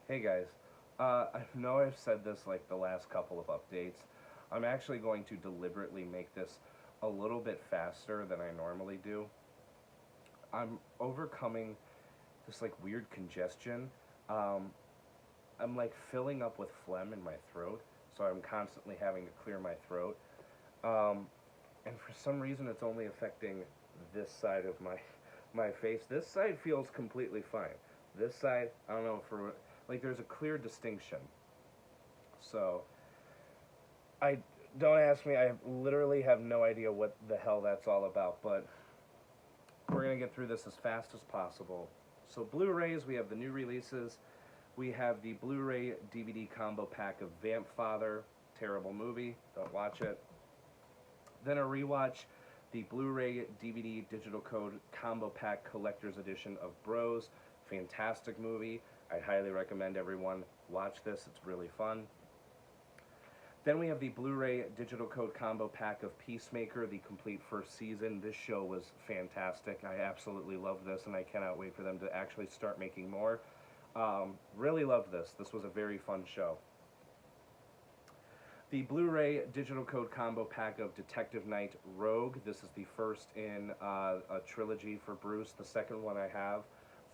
Hey guys, I know I've said this like the last couple of updates. I'm actually going to deliberately make this a little bit faster than I normally do. I'm overcoming this like weird congestion. Um, I'm like filling up with phlegm in my throat, so I'm constantly having to clear my throat. Um, and for some reason, it's only affecting this side of my face. This side feels completely fine. This side, I don't know for like there's a clear distinction. So I don't ask me. I literally have no idea what the hell that's all about. But we're gonna get through this as fast as possible. So Blu-rays, we have the new releases. We have the Blu-ray DVD combo pack of Vamp Father. Terrible movie. Don't watch it. Then a rewatch, the Blu-ray DVD digital code combo pack collector's edition of Bros. Fantastic movie. I highly recommend everyone watch this. It's really fun. Then we have the Blu-ray digital code combo pack of Peacemaker, the complete first season. This show was fantastic. I absolutely love this, and I cannot wait for them to actually start making more. Really loved this. This was a very fun show. The Blu-ray digital code combo pack of Detective Knight Rogue. This is the first in a trilogy for Bruce. The second one I have.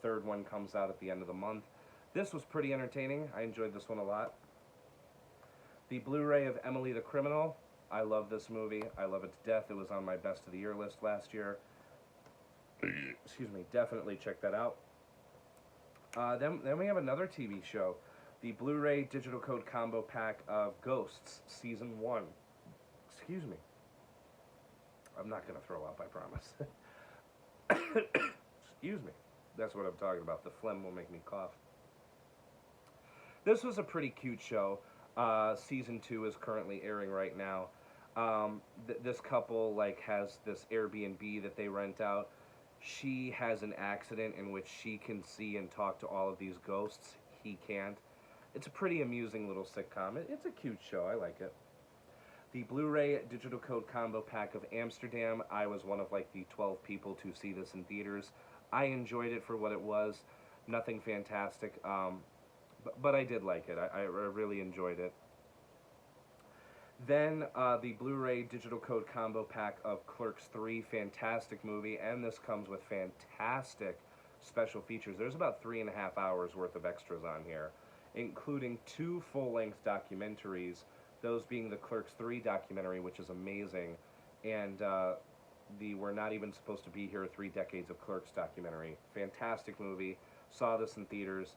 Third one comes out at the end of the month. This was pretty entertaining. I enjoyed this one a lot. The Blu-ray of Emily the Criminal. I love this movie. I love it to death. It was on my best of the year list last year. Excuse me. Definitely check that out. Then we have another TV show, the Blu-ray digital code combo pack of Ghosts Season 1. Excuse me. I'm not going to throw up, I promise. Excuse me. That's what I'm talking about. The phlegm will make me cough. This was a pretty cute show. Season 2 is currently airing right now. This couple like has this Airbnb that they rent out. She has an accident in which she can see and talk to all of these ghosts. He can't. It's a pretty amusing little sitcom. It's a cute show. I like it. The Blu-ray digital code combo pack of Amsterdam. I was one of like the 12 people to see this in theaters. I enjoyed it for what it was. Nothing fantastic, but I did like it. I really enjoyed it. Then the Blu-ray digital code combo pack of Clerks 3, fantastic movie, and this comes with fantastic special features. There's about 3.5 hours worth of extras on here, including two full-length documentaries, those being the Clerks 3 documentary, which is amazing, and the We're Not Even Supposed to Be Here 3 Decades of Clerks documentary. Fantastic movie. Saw this in theaters.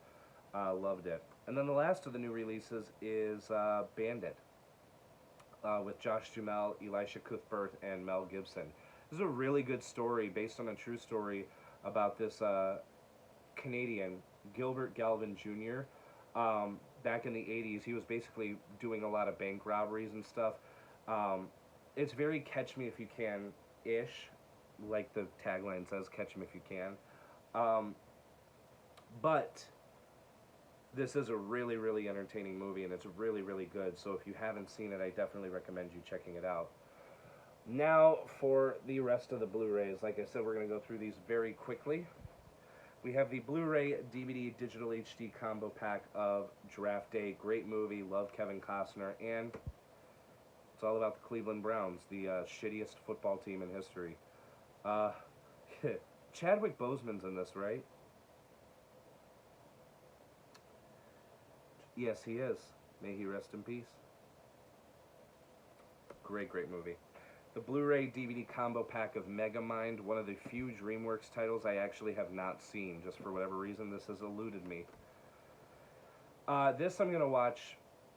Loved it. And then the last of the new releases is Bandit with Josh Duhamel, Elisha Cuthbert, and Mel Gibson. This is a really good story based on a true story about this Canadian, Gilbert Galvin Jr. Back in the 80s, he was basically doing a lot of bank robberies and stuff. It's very Catch Me If You Can-ish, like the tagline says, Catch Me If You Can. But this is a really, really entertaining movie, and it's really, really good. So if you haven't seen it, I definitely recommend you checking it out. Now for the rest of the Blu-rays. Like I said, we're going to go through these very quickly. We have the Blu-ray DVD Digital HD combo pack of Draft Day. Great movie. Love Kevin Costner. And it's all about the Cleveland Browns, the shittiest football team in history. Uh, Chadwick Boseman's in this, right? Yes, he is. May he rest in peace. Great, great movie. The Blu-ray DVD combo pack of Megamind, one of the few DreamWorks titles I actually have not seen. Just for whatever reason, this has eluded me. This I'm going to watch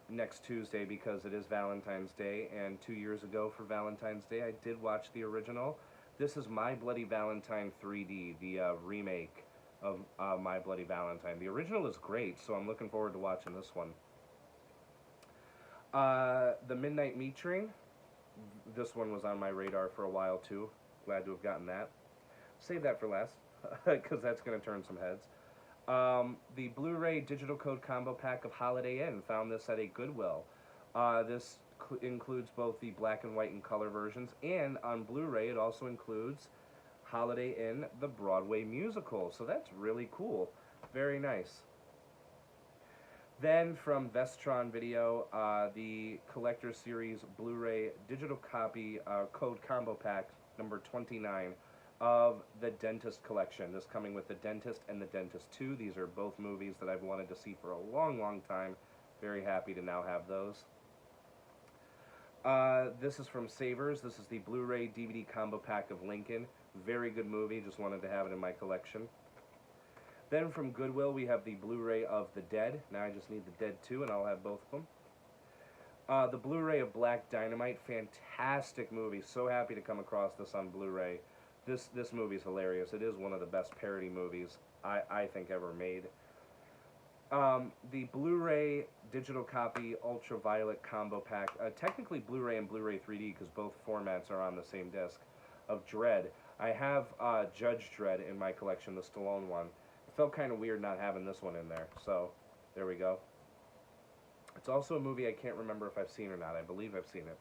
next Tuesday because it is Valentine's Day, and 2 years ago for Valentine's Day I did watch the original. This is My Bloody Valentine 3D, the remake of My Bloody Valentine. The original is great, so I'm looking forward to watching this one. The Midnight Meat Train. This one was on my radar for a while too. Glad to have gotten that. Save that for last, because that's going to turn some heads. The Blu-ray digital code combo pack of Holiday Inn. Found this at a Goodwill. This includes both the black and white and color versions, and on Blu-ray it also includes Holiday Inn, the Broadway musical. So that's really cool. Very nice. Then from Vestron Video, the Collector Series Blu-ray digital copy code combo pack number 29 of The Dentist Collection. This coming with The Dentist and The Dentist 2. These are both movies that I've wanted to see for a long, long time. Very happy to now have those. This is from Savers. This is the Blu-ray DVD combo pack of Lincoln. Very good movie. Just wanted to have it in my collection. Then from Goodwill, we have the Blu-ray of The Dead. Now I just need The Dead 2, and I'll have both of them. The Blu-ray of Black Dynamite. Fantastic movie. So happy to come across this on Blu-ray. This movie is hilarious. It is one of the best parody movies I think ever made. The Blu-ray digital copy Ultraviolet combo pack, technically Blu-ray and Blu-ray 3D because both formats are on the same disc, of Dredd. I have Judge Dredd in my collection, the Stallone one. It felt kind of weird not having this one in there, so there we go. It's also a movie I can't remember if I've seen or not. I believe I've seen it.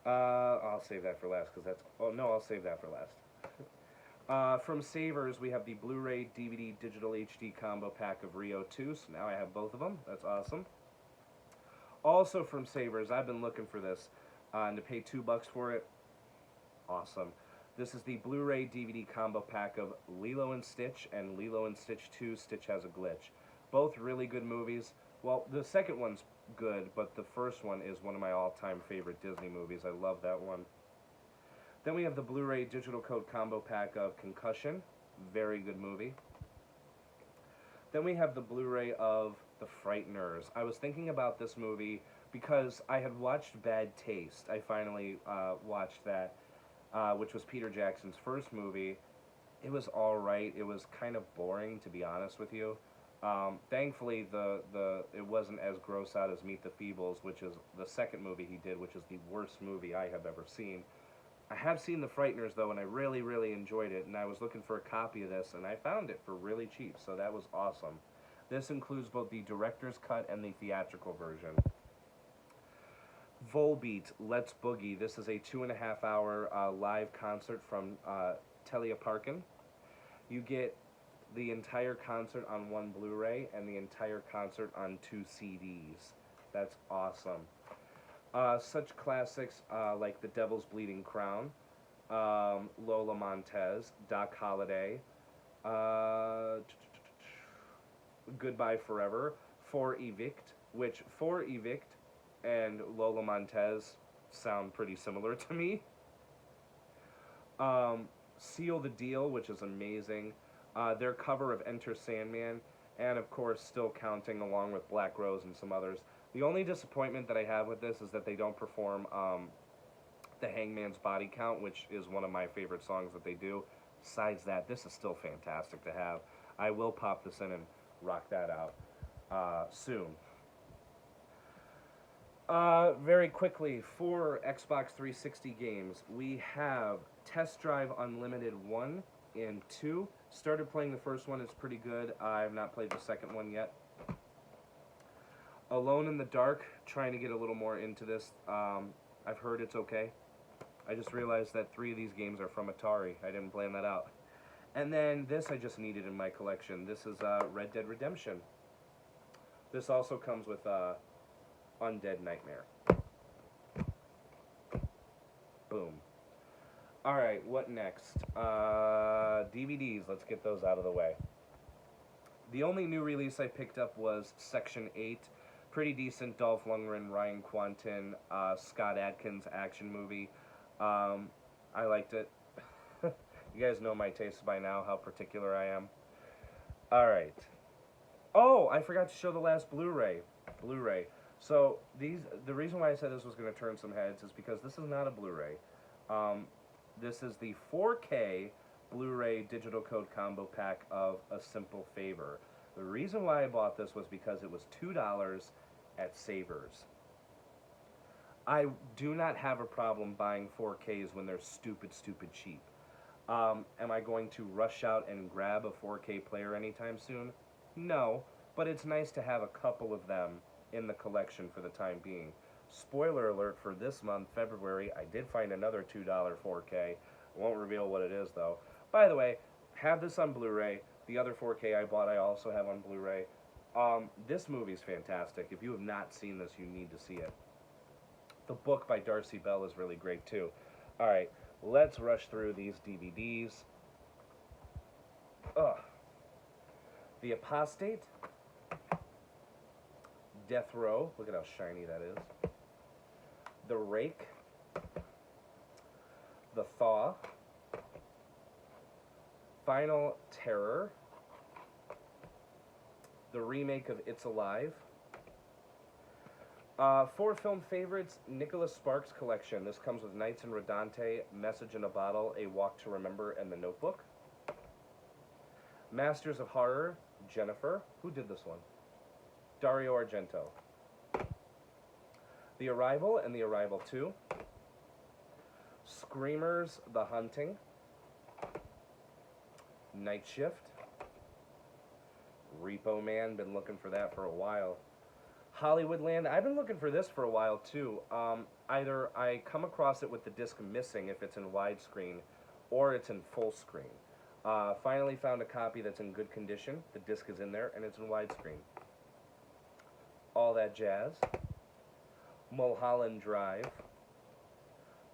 I'll save that for last because that's... Oh, no, I'll save that for last. From Savers, we have the Blu-ray DVD Digital HD combo pack of Rio 2. So now I have both of them. That's awesome. Also from Savers, I've been looking for this, and to pay $2 for it, awesome. This is the Blu-ray DVD combo pack of Lilo and Stitch and Lilo and Stitch 2, Stitch Has a Glitch. Both really good movies. Well, the second one's good, but the first one is one of my all-time favorite Disney movies. I love that one. Then we have the Blu-ray digital code combo pack of Concussion. Very good movie. Then we have the Blu-ray of The Frighteners. I was thinking about this movie because I had watched Bad Taste. I finally watched that, which was Peter Jackson's first movie. It was alright. It was kind of boring, to be honest with you. Thankfully, it wasn't as gross out as Meet the Feebles, which is the second movie he did, which is the worst movie I have ever seen. I have seen The Frighteners, though, and I really, really enjoyed it, and I was looking for a copy of this, and I found it for really cheap, so that was awesome. This includes both the director's cut and the theatrical version. Volbeat, Let's Boogie. This is a 2.5-hour live concert from Telia Parkin. You get the entire concert on one Blu-ray and the entire concert on 2 CDs. That's awesome. Such classics like The Devil's Bleeding Crown, Lola Montez, Doc Holliday, Goodbye Forever, For Evict, which For Evict and Lola Montez sound pretty similar to me. Seal the Deal, which is amazing. Their cover of Enter Sandman, and of course Still Counting along with Black Rose and some others. The only disappointment that I have with this is that they don't perform The Hangman's Body Count, which is one of my favorite songs that they do. Besides that, this is still fantastic to have. I will pop this in and rock that out soon. Very quickly, for Xbox 360 games, we have Test Drive Unlimited 1 and 2. Started playing the first one, it's pretty good. I have not played the second one yet. Alone in the Dark, trying to get a little more into this. I've heard it's okay. I just realized that 3 of these games are from Atari. I didn't plan that out. And then this I just needed in my collection. This is Red Dead Redemption. This also comes with Undead Nightmare. Boom. Alright, what next? DVDs, let's get those out of the way. The only new release I picked up was Section 8. Pretty decent Dolph Lundgren, Ryan Quanten, Scott Adkins action movie. I liked it. You guys know my taste by now, how particular I am. Alright. Oh, I forgot to show the last Blu-ray. So, the reason why I said this was going to turn some heads is because this is not a Blu-ray. This is the 4K Blu-ray digital code combo pack of A Simple Favor. The reason why I bought this was because it was $2 at Savers. I do not have a problem buying 4Ks when they're stupid cheap. Am I going to rush out and grab a 4K player anytime soon? No, but it's nice to have a couple of them in the collection for the time being. Spoiler alert for this month, February, I did find another $2 4K. I won't reveal what it is though. By the way, have this on Blu-ray. The other 4K I bought I also have on Blu-ray. This movie's fantastic. If you have not seen this, you need to see it. The book by Darcy Bell is really great too. All right, let's rush through these DVDs. Ugh. The Apostate, Death Row. Look at how shiny that is. The Rake, The Thaw, Final Terror, the remake of It's Alive. Four film favorites, Nicholas Sparks collection. This comes with Nights in Rodante, Message in a Bottle, A Walk to Remember, and The Notebook. Masters of Horror, Jennifer. Who did this one? Dario Argento. The Arrival and The Arrival 2. Screamers, The Hunting. Night Shift. Repo Man, been looking for that for a while. Hollywoodland, I've been looking for this for a while too. Either I come across it with the disc missing if it's in widescreen, or it's in full screen. Finally found a copy that's in good condition. The disc is in there, and it's in widescreen. All That Jazz. Mulholland Drive.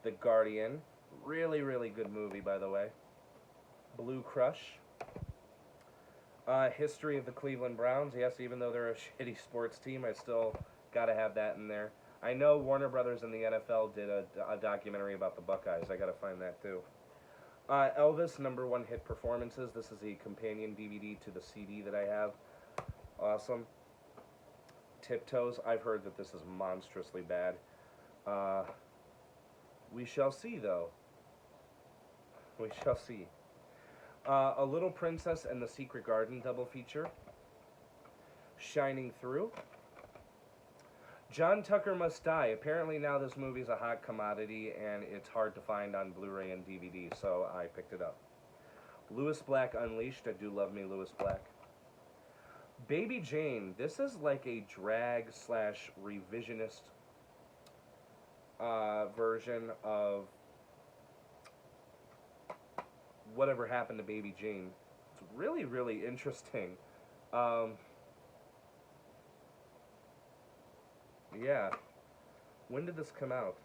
The Guardian. Really, really good movie, by the way. Blue Crush. History of the Cleveland Browns. Yes, even though they're a shitty sports team, I still gotta have that in there. I know Warner Brothers and the NFL did a documentary about the Buckeyes. I gotta find that too. Elvis, #1 hit performances. This is a companion DVD to the CD that I have. Awesome. Tiptoes. I've heard that this is monstrously bad. We shall see, though. We shall see. A Little Princess and the Secret Garden double feature. Shining Through. John Tucker Must Die. Apparently now this movie's a hot commodity and it's hard to find on Blu-ray and DVD, so I picked it up. Lewis Black Unleashed. I do love me Lewis Black. Baby Jane. This is like a drag / revisionist version of Whatever Happened to Baby Jane. It's really, really interesting. Yeah. When did this come out?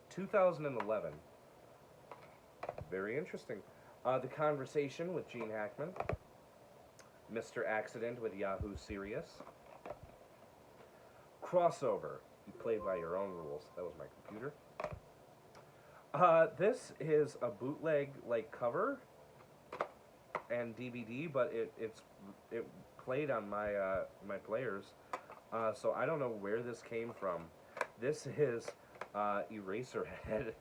(2011). Very interesting. The Conversation with Gene Hackman. Mr. Accident with Yahoo Serious. Crossover. You play by your own rules. That was my computer. This is a bootleg like cover and DVD, but it played on my my players, so I don't know where this came from. This is Eraserhead.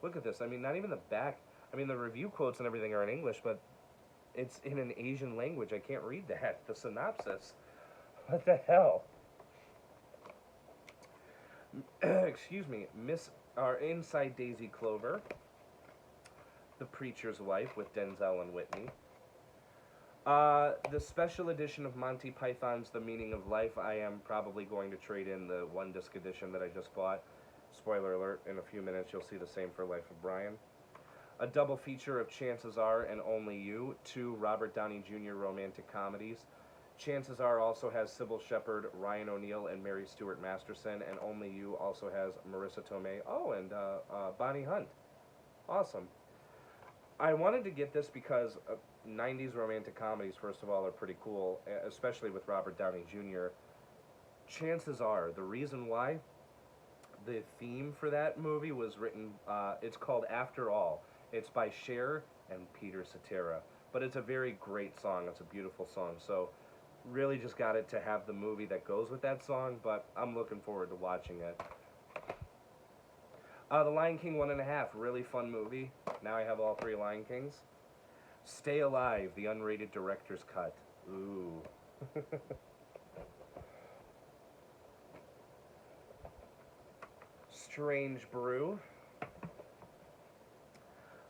Look at this. I mean, not even the back. I mean, the review quotes and everything are in English, but it's in an Asian language. I can't read that. The synopsis. What the hell? Excuse me. Inside Daisy Clover. The Preacher's Wife with Denzel and Whitney. The special edition of Monty Python's The Meaning of Life. I am probably going to trade in the one disc edition that I just bought. Spoiler alert, in a few minutes you'll see the same for Life of Brian. A double feature of Chances Are and Only You, 2 Robert Downey Jr. romantic comedies. Chances Are also has Sybil Shepherd, Ryan O'Neal, and Mary Stuart Masterson, and Only You also has Marissa Tomei. Oh, and Bonnie Hunt. Awesome. I wanted to get this because 90s romantic comedies, first of all, are pretty cool, especially with Robert Downey Jr. Chances Are, the reason why, the theme for that movie was written, it's called After All. It's by Cher and Peter Cetera. But it's a very great song. It's a beautiful song. So, really just got it to have the movie that goes with that song, but I'm looking forward to watching it. The Lion King 1.5, really fun movie. Now I have all 3 Lion Kings. Stay Alive, the unrated director's cut. Ooh. Strange Brew.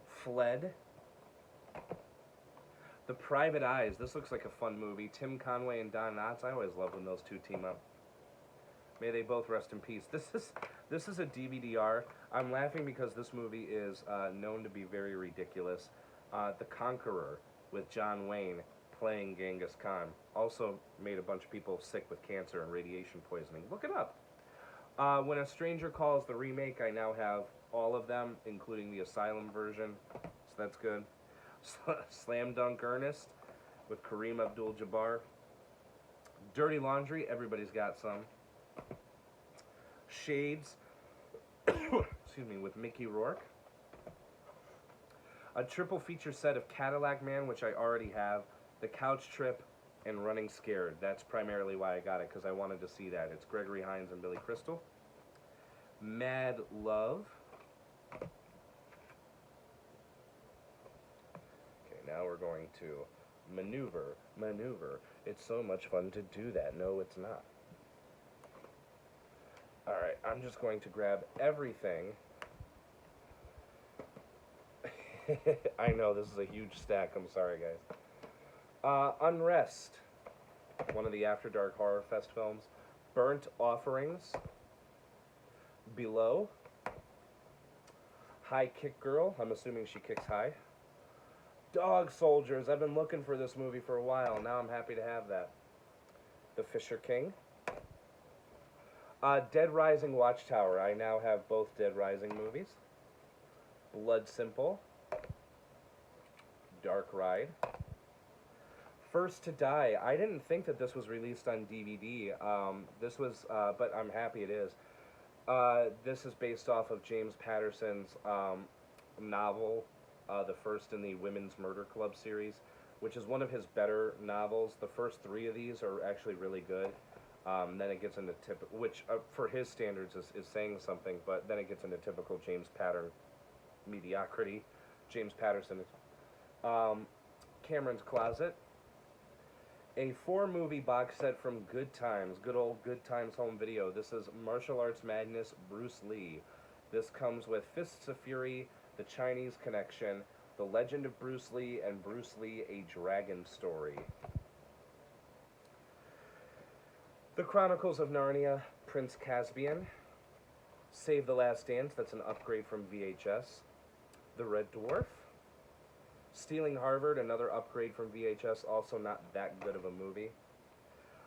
Fled. The Private Eyes. This looks like a fun movie. Tim Conway and Don Knotts. I always love when those two team up. May they both rest in peace. This is a DVD-R. I'm laughing because this movie is known to be very ridiculous. The Conqueror with John Wayne playing Genghis Khan. Also made a bunch of people sick with cancer and radiation poisoning. Look it up. When a Stranger Calls, the remake, I now have all of them, including the Asylum version, so that's good. Slam Dunk Ernest with Kareem Abdul-Jabbar. Dirty Laundry, everybody's got some. Shades, excuse me, with Mickey Rourke. A triple feature set of Cadillac Man, which I already have. The Couch Trip and Running Scared. That's primarily why I got it, because I wanted to see that. It's Gregory Hines and Billy Crystal. Mad Love. Okay, now we're going to maneuver. It's so much fun to do that. No, it's not. Alright, I'm just going to grab everything. I know, this is a huge stack. I'm sorry, guys. Unrest. One of the After Dark Horror Fest films. Burnt Offerings. Below. High Kick Girl. I'm assuming she kicks high. Dog Soldiers. I've been looking for this movie for a while. Now I'm happy to have that. The Fisher King. Dead Rising Watchtower. I now have both Dead Rising movies. Blood Simple. Dark Ride. First to Die. I didn't think that this was released on DVD. But I'm happy it is. This is based off of James Patterson's novel, the first in the Women's Murder Club series, which is one of his better novels. The first 3 of these are actually really good. Then it gets into which for his standards is saying something, but then it gets into typical James Patterson mediocrity. James Patterson. Cameron's Closet. A 4-movie box set from Good Times, good old Good Times Home Video. This is Martial Arts Madness, Bruce Lee. This comes with Fists of Fury, The Chinese Connection, The Legend of Bruce Lee, and Bruce Lee, A Dragon Story. The Chronicles of Narnia, Prince Caspian. Save the Last Dance, that's an upgrade from VHS. The Red Dwarf. Stealing Harvard, another upgrade from VHS, also not that good of a movie.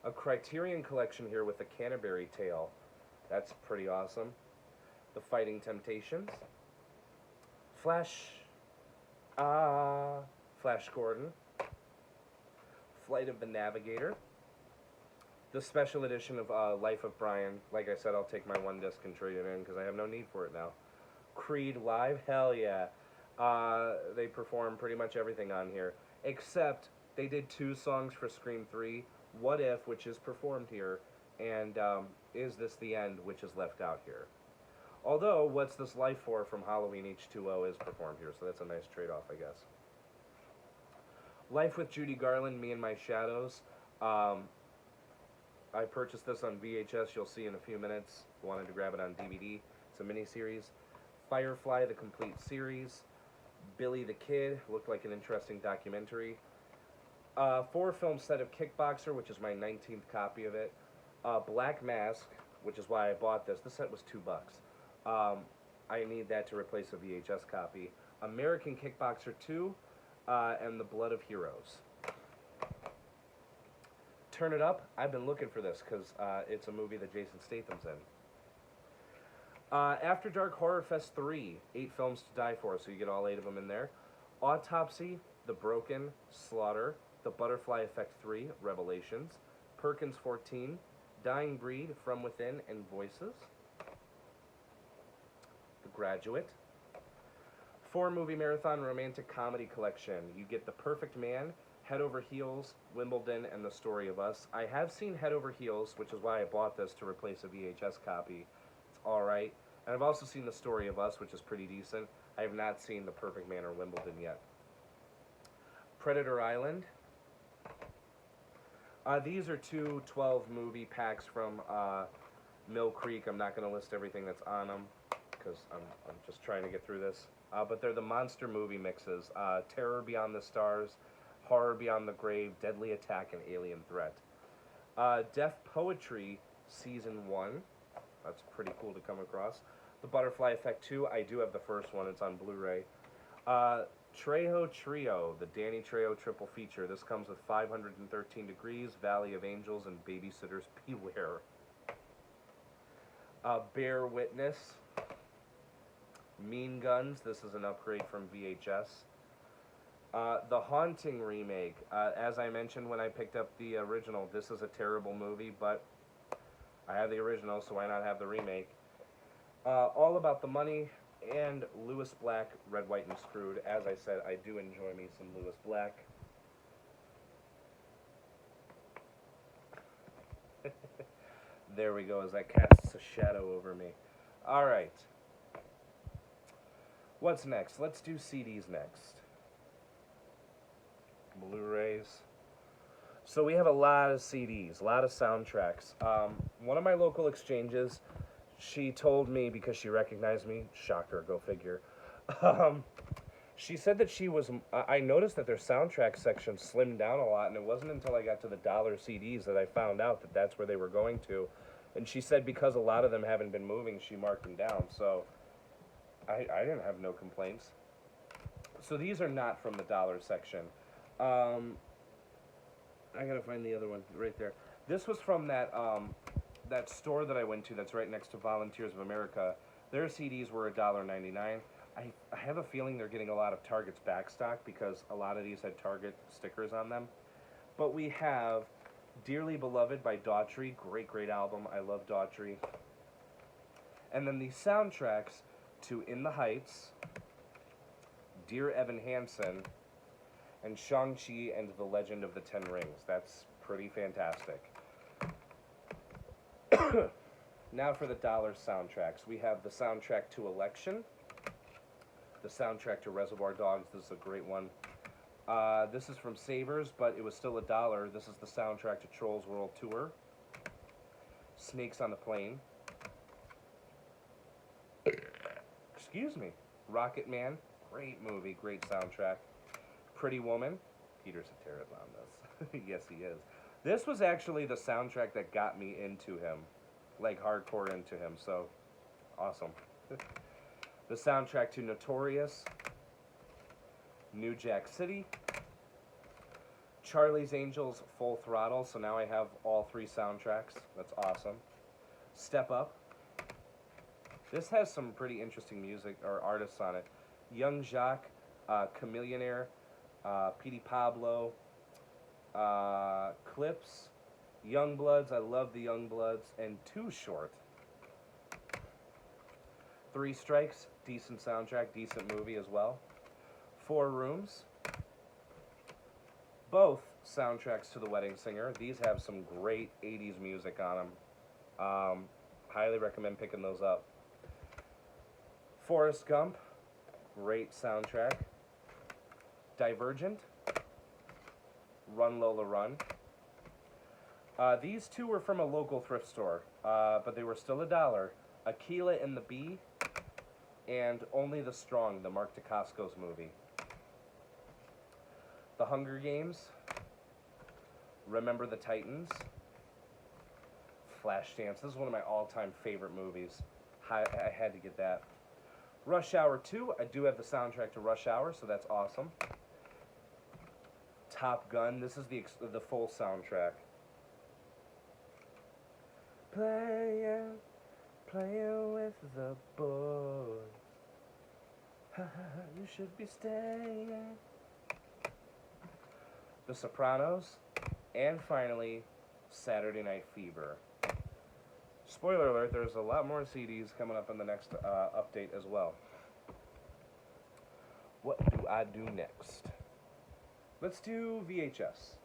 A Criterion Collection here with the Canterbury Tale. That's pretty awesome. The Fighting Temptations. Flash Gordon. Flight of the Navigator. The special edition of Life of Brian. Like I said, I'll take my 1 disc and trade it in because I have no need for it now. Creed Live, hell yeah. They perform pretty much everything on here, except they did 2 songs for Scream 3, What If, which is performed here, and Is This the End, which is left out here. Although, What's This Life For from Halloween H2O is performed here, so that's a nice trade-off, I guess. Life with Judy Garland, Me and My Shadows. I purchased this on VHS, you'll see in a few minutes. Wanted to grab it on DVD. It's a miniseries. Firefly, the complete series. Billy the Kid, looked like an interesting documentary. 4-film set of Kickboxer, which is my 19th copy of it. Black Mask, which is why I bought this. This set was $2. I need that to replace a VHS copy. American Kickboxer 2, and The Blood of Heroes. Turn It Up, I've been looking for this because it's a movie that Jason Statham's in. After Dark Horror Fest 3, 8 films to die for, so you get all 8 of them in there. Autopsy, The Broken, Slaughter, The Butterfly Effect 3, Revelations, Perkins 14, Dying Breed, From Within, and Voices. The Graduate. 4-movie marathon romantic comedy collection. You get The Perfect Man, Head Over Heels, Wimbledon, and The Story of Us. I have seen Head Over Heels, which is why I bought this to replace a VHS copy. It's alright. And I've also seen The Story of Us, which is pretty decent. I have not seen The Perfect Man or Wimbledon yet. Predator Island. These are 2 12-movie packs from Mill Creek. I'm not going to list everything that's on them because I'm just trying to get through this. But they're the monster movie mixes. Terror Beyond the Stars, Horror Beyond the Grave, Deadly Attack, and Alien Threat. Deaf Poetry Season 1. That's pretty cool to come across. The Butterfly Effect 2. I do have the first one. It's on Blu-ray. Trejo Trio, the Danny Trejo triple feature. This comes with 513 Degrees, Valley of Angels, and Babysitters Beware. Bear Witness, Mean Guns. This is an upgrade from VHS. The Haunting remake. As I mentioned when I picked up the original, this is a terrible movie, but I have the original, so why not have the remake? All About the Money, and Lewis Black, Red, White, and Screwed. As I said, I do enjoy me some Lewis Black. There we go, as that casts a shadow over me. Alright. What's next? Let's do CDs next. Blu-rays. So we have a lot of CDs, a lot of soundtracks. One of my local exchanges, she told me, because she recognized me, shocker, go figure, she said that I noticed that their soundtrack section slimmed down a lot, and it wasn't until I got to the dollar CDs that I found out that that's where they were going to. And she said because a lot of them haven't been moving, she marked them down, so I didn't have no complaints. So these are not from the dollar section. I gotta find the other one right there. This was from that store that I went to that's right next to Volunteers of America. Their CDs were $1.99. I have a feeling they're getting a lot of Target's backstock because a lot of these had Target stickers on them. But we have Dearly Beloved by Daughtry. Great album. I love Daughtry. And then the soundtracks to In the Heights, Dear Evan Hansen, and Shang-Chi and the Legend of the Ten Rings. That's pretty fantastic. Now for the dollar soundtracks. We have the soundtrack to Election, the soundtrack to Reservoir Dogs. This is a great one. This is from Savers, but it was still $1. This is the soundtrack to Trolls World Tour. Snakes on the Plane. Excuse me. Rocket Man. Great movie, great soundtrack. Pretty Woman. Peter's a terror on this. Yes, he is. This was actually the soundtrack that got me into him. Like, hardcore into him, so awesome. The soundtrack to Notorious. New Jack City. Charlie's Angels, Full Throttle. So now I have all 3 soundtracks. That's awesome. Step Up. This has some pretty interesting music or artists on it. Young Jacques, Chameleonaire, Petey Pablo, Clips, Youngbloods. I love the Youngbloods. And Too Short. 3 Strikes, decent soundtrack, decent movie as well. 4 Rooms. Both soundtracks to The Wedding Singer. These have some great 80s music on them. Highly recommend picking those up. Forrest Gump. Great soundtrack. Divergent. Run Lola Run. These 2 were from a local thrift store, but they were still $1. Aquila and the Bee, and Only the Strong, the Mark Dacascos movie. The Hunger Games. Remember the Titans. Flashdance. This is one of my all-time favorite movies. I had to get that. Rush Hour 2. I do have the soundtrack to Rush Hour, so that's awesome. Top Gun. This is the full soundtrack. Playing with the boys. You should be staying. The Sopranos. And finally, Saturday Night Fever. Spoiler alert, there's a lot more CDs coming up in the next update as well. What do I do next? Let's do VHS.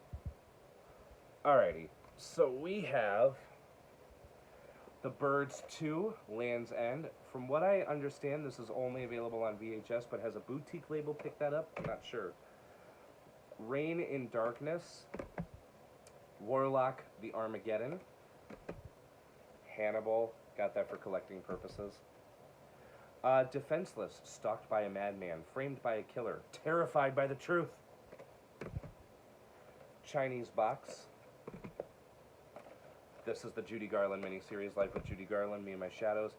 Alrighty, so we have The Birds 2, Land's End. From what I understand, this is only available on VHS, but has a boutique label picked that up? I'm not sure. Reign in Darkness, Warlock, The Armageddon, Hannibal, got that for collecting purposes. Defenseless, stalked by a madman, framed by a killer, terrified by the truth. Chinese Box. This is the Judy Garland miniseries, Life with Judy Garland, Me and My Shadows.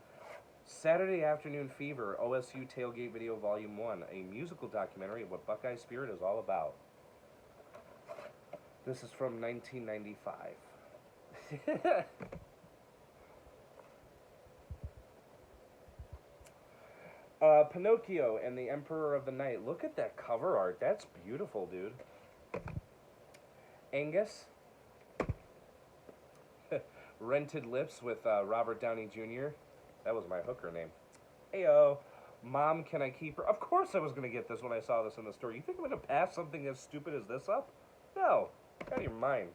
Saturday Afternoon Fever, OSU Tailgate Video Volume 1, a musical documentary of what Buckeye Spirit is all about. This is from 1995. Pinocchio and the Emperor of the Night. Look at that cover art. That's beautiful, dude. Angus. Rented Lips with Robert Downey Jr. That was my hooker name. Heyo. Mom, Can I Keep Her? Of course I was going to get this when I saw this in the store. You think I'm going to pass something as stupid as this up? No. Out of your mind.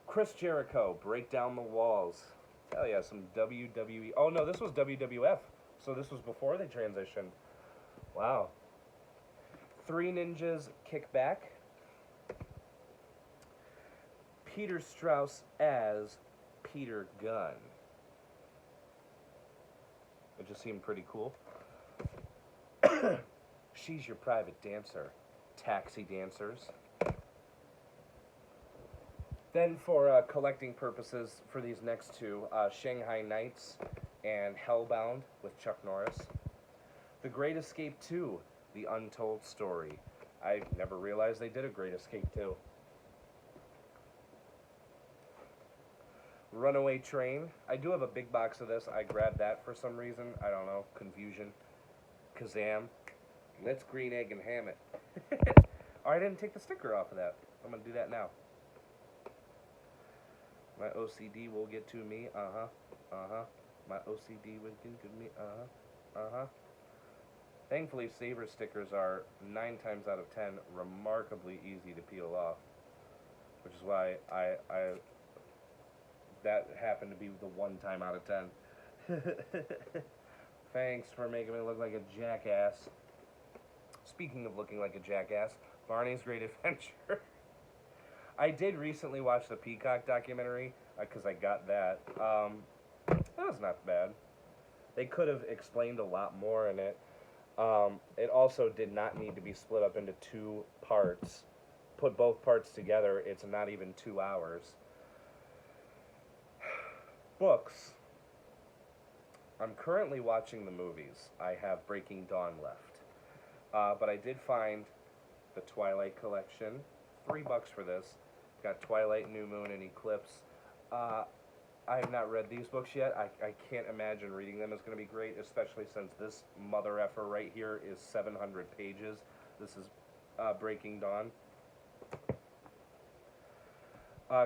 Chris Jericho, Break Down the Walls. Hell yeah, some WWE. Oh no, this was WWF. So this was before they transitioned. Wow. Three Ninjas Kick Back. Peter Strauss as Peter Gunn. It just seemed pretty cool. She's Your Private Dancer. Taxi Dancers. Then for collecting purposes for these next two, Shanghai Nights and Hellbound with Chuck Norris. The Great Escape 2, The Untold Story. I never realized they did a Great Escape 2. Runaway Train. I do have a big box of this. I grabbed that for some reason. I don't know. Confusion. Kazam. Let's green egg and ham it. Oh, I didn't take the sticker off of that. I'm going to do that now. My OCD will get to me. Uh-huh. Uh-huh. My OCD will get to me. Uh-huh. Uh-huh. Thankfully, Saver stickers are 9 times out of 10 remarkably easy to peel off. Which is why that happened to be the 1 time out of 10. Thanks for making me look like a jackass. Speaking of looking like a jackass, Barney's Great Adventure. I did recently watch the Peacock documentary, because I got that. That was not bad. They could have explained a lot more in it. It also did not need to be split up into 2 parts. Put both parts together, it's not even 2 hours. Books. I'm currently watching the movies. I have Breaking Dawn left. But I did find the Twilight collection. $3 for this. Got Twilight, New Moon, and Eclipse. I have not read these books yet. I can't imagine reading them is going to be great, especially since this mother effer right here is 700 pages. This is Breaking Dawn.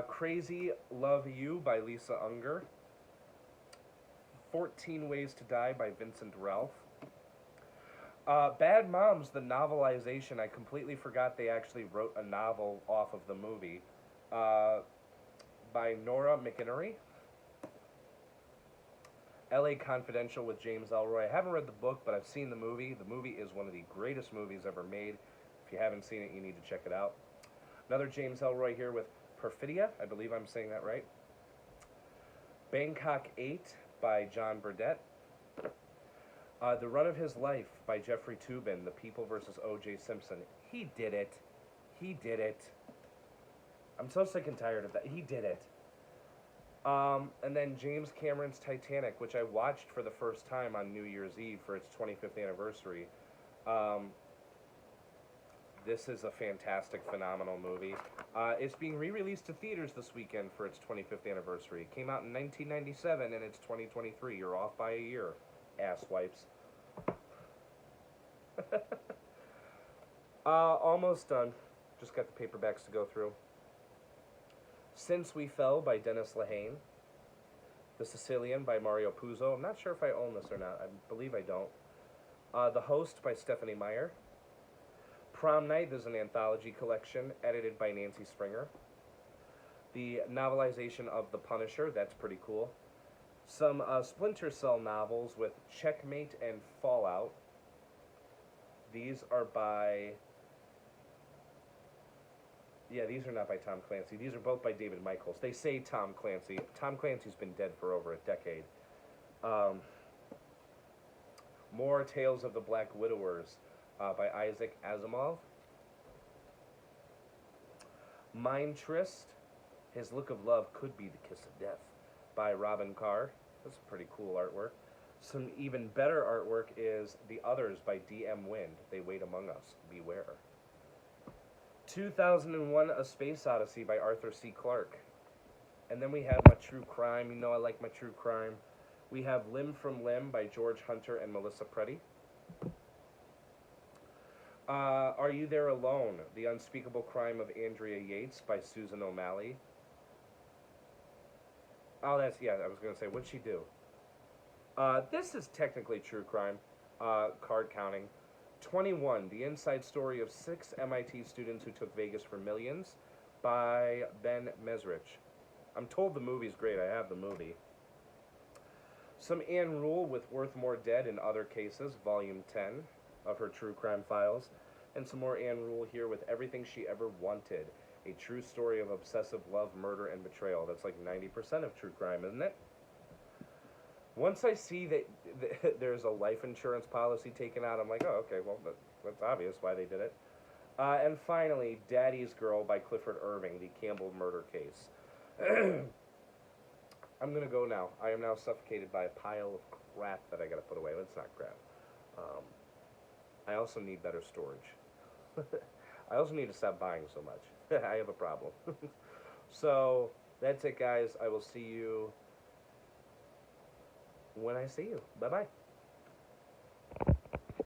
Crazy Love You by Lisa Unger. 14 Ways to Die by Vincent Ralph. Bad Moms, the novelization. I completely forgot they actually wrote a novel off of the movie. By Nora McInerney. LA Confidential with James Ellroy. I haven't read the book, but I've seen the movie. The movie is one of the greatest movies ever made. If you haven't seen it, you need to check it out. Another James Ellroy here with Perfidia. I believe I'm saying that right. Bangkok 8 by John Burdett. The Run of His Life by Jeffrey Toobin. The People vs. O.J. Simpson. He did it. He did it. I'm so sick and tired of that. He did it. And then James Cameron's Titanic, which I watched for the first time on New Year's Eve for its 25th anniversary. This is a fantastic, phenomenal movie. It's being re-released to theaters this weekend for its 25th anniversary. It came out in 1997 and it's 2023. You're off by a year, asswipes. Almost done. Just got the paperbacks to go through. Since We Fell by Dennis Lehane. The Sicilian by Mario Puzo. I'm not sure if I own this or not. I believe I don't. The Host by Stephanie Meyer. Prom Night is an anthology collection edited by Nancy Springer. The novelization of The Punisher. That's pretty cool. Some Splinter Cell novels with Checkmate and Fallout. These are by... Yeah, these are not by Tom Clancy. These are both by David Michaels. They say Tom Clancy. Tom Clancy's been dead for over a decade. More Tales of the Black Widowers by Isaac Asimov. Mind Tryst. His Look of Love Could Be the Kiss of Death by Robin Carr. That's pretty cool artwork. Some even better artwork is The Others by D.M. Wind. They Wait Among Us. Beware. 2001 A Space Odyssey by Arthur C. Clarke. And then we have my true crime. You know I like my true crime. We have Limb from Limb by George Hunter and Melissa Preddy. Are You There Alone? The Unspeakable Crime of Andrea Yates by Susan O'Malley. Oh, yeah, I was going to say, what'd she do? This is technically true crime, card counting. 21, The Inside Story of 6 MIT Students Who Took Vegas for Millions by Ben Mesrich. I'm told the movie's great. I have the movie. Some Anne Rule with Worth More Dead in Other Cases, Volume 10 of her True Crime Files. And some more Anne Rule here with Everything She Ever Wanted, a true story of obsessive love, murder, and betrayal. That's like 90% of true crime, isn't it? Once I see that there's a life insurance policy taken out, I'm like, oh, okay, well, that's obvious why they did it. And finally, Daddy's Girl by Clifford Irving, the Campbell murder case. I'm going to go now. I am now suffocated by a pile of crap that I got to put away. It's not crap. I also need better storage. I also need to stop buying so much. I have a problem. So, that's it, guys. I will see you when I see you. Bye-bye.